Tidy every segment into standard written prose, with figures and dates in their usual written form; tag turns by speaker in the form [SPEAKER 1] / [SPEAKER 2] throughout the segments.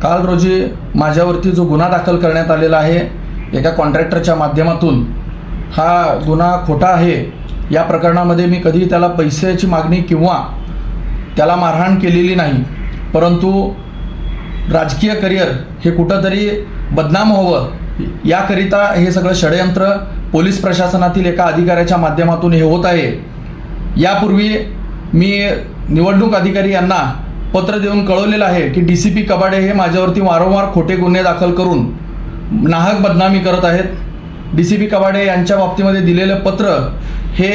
[SPEAKER 1] काल रोजी माझ्यावरती जो गुन्हा दाखल करण्यात आलेला आहे एका कॉन्ट्रॅक्टरच्या माध्यमातून, हा गुन्हा खोटा आहे। या प्रकरणामध्ये मी कधी त्याला पैशाची मागणी किंवा त्याला मारहाण केलेली नाही, परंतु राजकीय करिअर हे कुठंतरी बदनाम व्हावं याकरिता हे सगळं षडयंत्र पोलीस प्रशासनातील एका अधिकाऱ्याच्या माध्यमातून हे होत आहे। यापूर्वी मी निवडणूक अधिकारी यांना पत्र देऊन कळवलेलं आहे की DCP कबाडे हे माझ्यावरती वारंवार खोटे गुन्हे दाखल करून नाहक बदनामी करत आहेत। DCP कबाडे यांच्या बाबतीमध्ये दिलेलं पत्र हे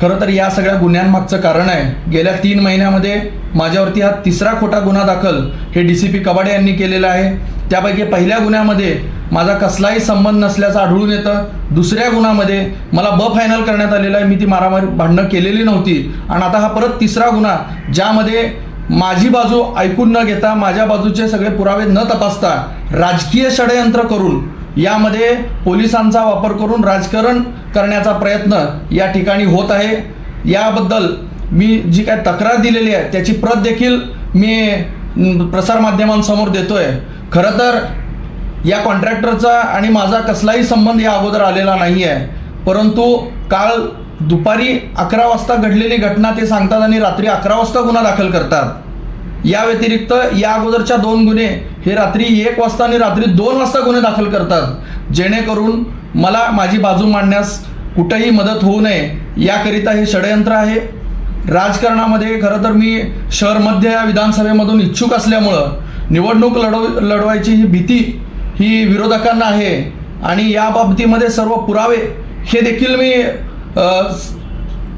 [SPEAKER 1] खरं तर या सगळ्या गुन्ह्यांमागचं कारण आहे। गेल्या 3 महिन्यामध्ये माझ्यावरती हा 3रा खोटा गुन्हा दाखल हे DCP कबाडे यांनी केलेला आहे। त्यापैकी पहिल्या गुन्ह्यामध्ये माझा कसलाही संबंध नसल्याचं आढळून येतं। दुसऱ्या गुन्ह्यामध्ये मला फायनल करण्यात आलेला आहे, मी ती मारामारी भांडणं केलेली नव्हती। आणि आता हा परत 3रा गुन्हा ज्यामध्ये माझी बाजू ऐकून न घेता, माझ्या बाजूचे सगळे पुरावे न तपासता राजकीय षडयंत्र करून यामध्ये पोलिसांचा वापर करून राजकारण करण्याचा प्रयत्न या ठिकाणी होत आहे। याबद्दल मी जी काय तक्रार दिलेली आहे त्याची प्रत देखील मी प्रसारमाध्यमांसमोर देतोय। खरं तर या कॉन्ट्रॅक्टरचा आणि माझा कसलाही संबंध या अगोदर आलेला नाही आहे, परंतु काल दुपारी 11 वाजता घडलेली घटना ते सांगतात आणि रात्री 11 वाजता गुन्हा दाखल करतात। या व्यतिरिक्त या अगोदरच्या 2 गुन्हे हे रात्री 1 वाजता आणि रात्री 2 वाजता गुन्हे दाखल करतात, जेणेकरून मला माझी बाजू मांडण्यास कुठेही मदत होऊ नये याकरिता हे षडयंत्र आहे। राजकारणामध्ये खरं तर मी शहर मध्य या विधानसभेमधून इच्छुक असल्यामुळं निवडणूक लढवायची ही भीती ही विरोधकांना आहे आणि या बाबतीमध्ये सर्व पुरावे हे देखील मी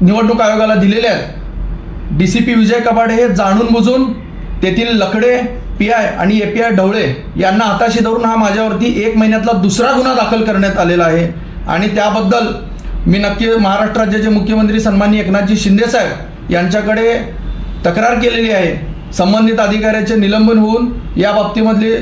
[SPEAKER 1] निवडणूक आयोगाला दिलेले आहेत। DCP विजय कबाडे हे जाणून बुजून तेथील लकडे PI आणि API ढवळे यांना हाताशी धरून हा माझ्यावरती 1 महिन्यातला 2रा गुन्हा दाखल करण्यात आलेला आहे आणि त्याबद्दल मी नक्की महाराष्ट्र राज्याचे मुख्यमंत्री सन्माननीय एकनाथजी शिंदे साहेब यांच्याकडे तक्रार केलेली आहे। संबंधित अधिकाऱ्याचे निलंबन होऊन या बाबतीमधले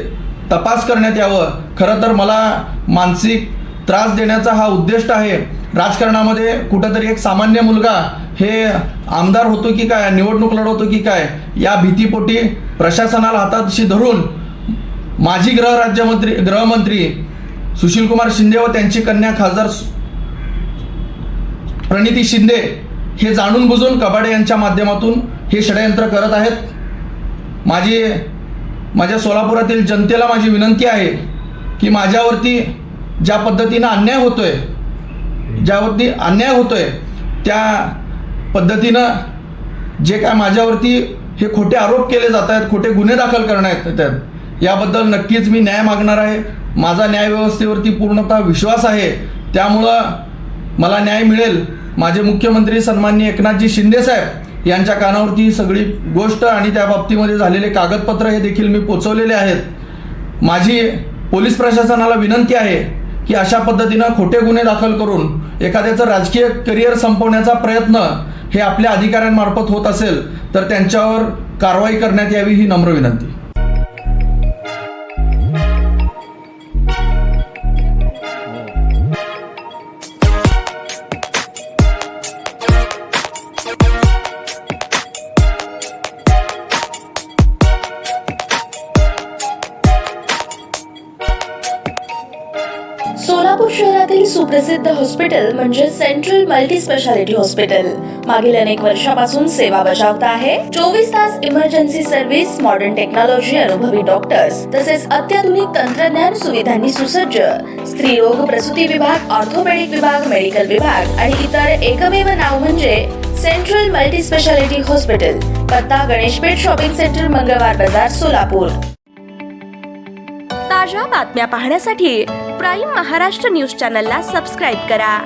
[SPEAKER 1] तपास करण्यात यावं। खरं तर मला मानसिक त्रास देण्याचा हा उद्दिष्ट आहे। राजकारणामध्ये कुठंतरी एक सामान्य मुलगा हे आमदार होतो की काय, निवडणूक लढवतो की काय, या भीतीपोटी प्रशासनाला हाताशी धरून माजी गृहमंत्री सुशीलकुमार शिंदे व त्यांची कन्या खासदार प्रणिती शिंदे हे जाणून बुजून कबाडे यांच्या माध्यमातून हे षडयंत्र करत आहेत। माझ्या सोलापुरातील जनतेला माझी विनंती आहे की माझ्यावरती ज्या पद्धतीनं अन्याय होतोय त्या पद्धतीनं जे काय माझ्यावरती हे खोटे आरोप केले जात आहेत, खोटे गुन्हे दाखल करण्यात येतात, याबद्दल नक्कीच मी न्याय मागणार आहे। माझा न्यायव्यवस्थेवरती पूर्णतः विश्वास आहे, त्यामुळं मला न्याय मिळेल। माझे मुख्यमंत्री सन्माननीय एकनाथजी शिंदे साहेब यांच्या कानावरती ही सगळी गोष्ट आणि त्या बाबतीमध्ये झालेले कागदपत्र हे देखील मी पोचवलेले आहेत। माझी पोलीस प्रशासनाला विनंती आहे की अशा पद्धतीनं खोटे गुन्हे दाखल करून एखाद्याचं राजकीय करिअर संपवण्याचा प्रयत्न हे आपल्या अधिकाऱ्यांमार्फत होत असेल तर त्यांच्यावर कारवाई करण्यात यावी ही नम्र विनंती।
[SPEAKER 2] सोलापूर शहरातील सुप्रसिद्ध हॉस्पिटल म्हणजे सेंट्रल मल्टी स्पेशालिटी हॉस्पिटल मागील अनेक वर्षापासून सेवा बजावत आहे। 24 तास इमर्जन्सी सर्व्हिस, मॉडर्न टेक्नॉलॉजी, अनुभवी डॉक्टर्स तसेच अत्याधुनिक तंत्रज्ञान सुविधांनी सुसज्ज स्त्रीरोग प्रसूती विभाग, ऑर्थोपेडिक विभाग, मेडिकल विभाग आणि इतर एकमेव नाव म्हणजे सेंट्रल मल्टी स्पेशालिटी हॉस्पिटल। पत्ता गणेशपेठ शॉपिंग सेंटर, मंगळवार बाजार, सोलापूर।
[SPEAKER 3] ताज्या बातम्या पाहण्यासाठी प्राईम महाराष्ट्र न्यूज चॅनलला सबस्क्राईब करा।